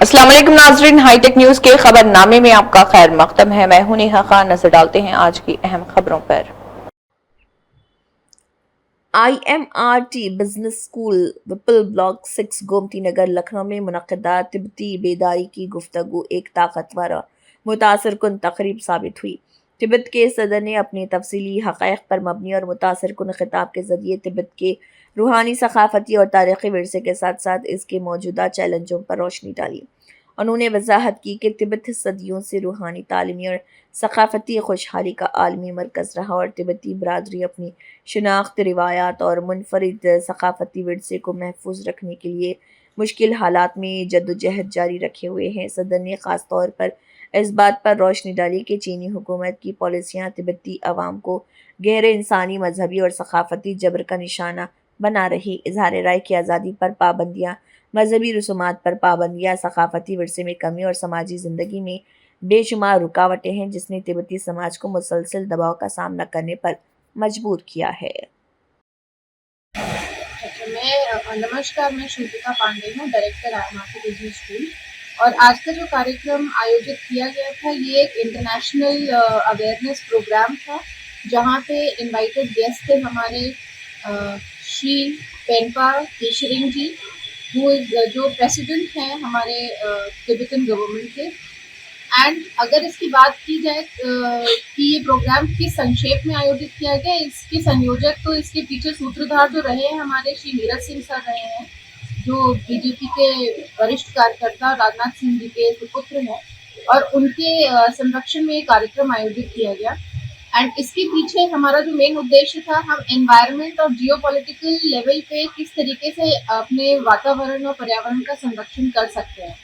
अस्सलाम वालेकुम नाजरीन, हाईटेक न्यूज के खबरनामे में आपका खैर मकदम है। मैं हूं नेहा खान। नजर डालते हैं आज की अहम खबरों पर। IMRT business school Vipul block 6 Gomti Nagar Lucknow में मुनक़दा तिब्बती बेदारी की गुफ्तगू एक ताकतवर और मुतासर कुन तकरीब साबित हुई। तिब्बत के सदर ने अपने तफसीली हक़ाइक़ पर मबनी और मुतासर कुन खिताब के ज़रिए तिब्बत के रूहानी, सकाफ़ती और तारीख़ी विरसे के साथ साथ इसके मौजूदा चैलेंजों पर रोशनी डाली। उन्होंने वजाहत की कि तिब्बत सदियों से रूहानी, तालीमी और सकाफ़ती खुशहाली का आलमी मरकज़ रहा और तिब्बती बरादरी अपनी शनाख्त, रिवायात और मुनफरिद सकाफ़ती विरसे को महफूज रखने के लिए मुश्किल हालात में जद्दोजहद जारी रखे हुए हैं। सदर ने ख़ास तौर पर इस बात पर रोशनी डाली कि चीनी हुकूमत की पॉलिसियाँ तिब्बती अवाम को गहरे इंसानी, मजहबी और सकाफ़ती जबर का निशाना बना रही। इज़हार राय की आज़ादी पर पाबंदियाँ, मजहबी रसूमात पर पाबंदियाँ, सकाफ़ती विरसे में कमी और समाजी ज़िंदगी में बेशुमार रुकावटें हैं, जिसने तिब्बती समाज को मुसलसल दबाव का सामना करने पर मजबूर किया है। नमस्कार, मैं श्रुतिका पांडे हूँ, डायरेक्टर IMRT बिजनेस स्कूल। और आज का जो कार्यक्रम आयोजित किया गया था, ये एक इंटरनेशनल अवेयरनेस प्रोग्राम था, जहाँ पे इनवाइटेड गेस्ट थे हमारे श्री पेनपा केशरिंग जी, जो प्रेसिडेंट हैं हमारे तिब्बतन गवर्नमेंट के। एंड अगर इसकी बात की जाए कि ये प्रोग्राम किस संक्षेप में आयोजित किया गया, इसके संयोजक तो इसके पीछे सूत्रधार जो रहे हैं हमारे श्री नीरज सिंह सर रहे हैं, जो बीजेपी के वरिष्ठ कार्यकर्ता राजनाथ सिंह जी के सुपुत्र हैं, और उनके संरक्षण में ये कार्यक्रम आयोजित किया गया। एंड इसके पीछे हमारा जो मेन उद्देश्य था, हम एनवायरनमेंट और जियोपॉलिटिकल लेवल पे किस तरीके से अपने वातावरण और पर्यावरण का संरक्षण कर सकते हैं।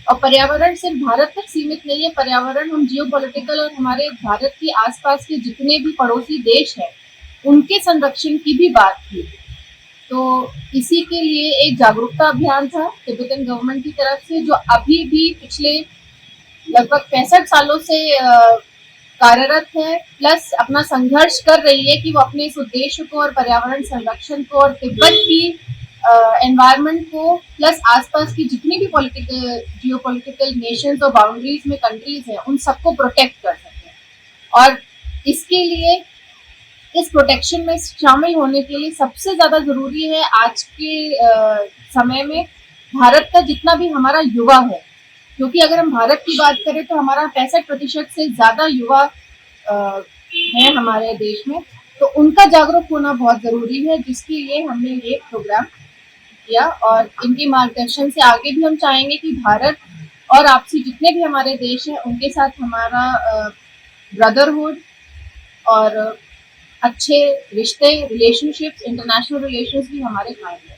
और पर्यावरण सिर्फ भारत तक सीमित नहीं है, पर्यावरण हम जियोपॉलिटिकल और हमारे भारत के आसपास के जितने भी पड़ोसी देश हैं, उनके संरक्षण की भी बात थी। तो इसी के लिए एक जागरूकता अभियान था तिब्बतन गवर्नमेंट की तरफ से, जो अभी भी पिछले लगभग 65 सालों से कार्यरत है, प्लस अपना संघर्ष कर रही है कि वो अपने इस उद्देश्य को और पर्यावरण संरक्षण को और तिब्बत की एनवायरनमेंट को, प्लस आसपास की जितनी भी जियोपॉलिटिकल नेशंस और बाउंड्रीज में कंट्रीज हैं, उन सबको प्रोटेक्ट कर सकें। और इसके लिए इस प्रोटेक्शन में शामिल होने के लिए सबसे ज़्यादा ज़रूरी है आज के समय में भारत का जितना भी हमारा युवा है, क्योंकि अगर हम भारत की बात करें तो हमारा 65% से ज़्यादा युवा हैं हमारे देश में, तो उनका जागरूक होना बहुत ज़रूरी है, जिसके लिए हमने ये प्रोग्राम किया। और इनके मार्गदर्शन से आगे भी हम चाहेंगे कि भारत और आपसी जितने भी हमारे देश हैं, उनके साथ हमारा ब्रदरहुड और अच्छे रिश्ते, रिलेशनशिप्स, इंटरनेशनल रिलेशंस भी हमारे कायम हैं।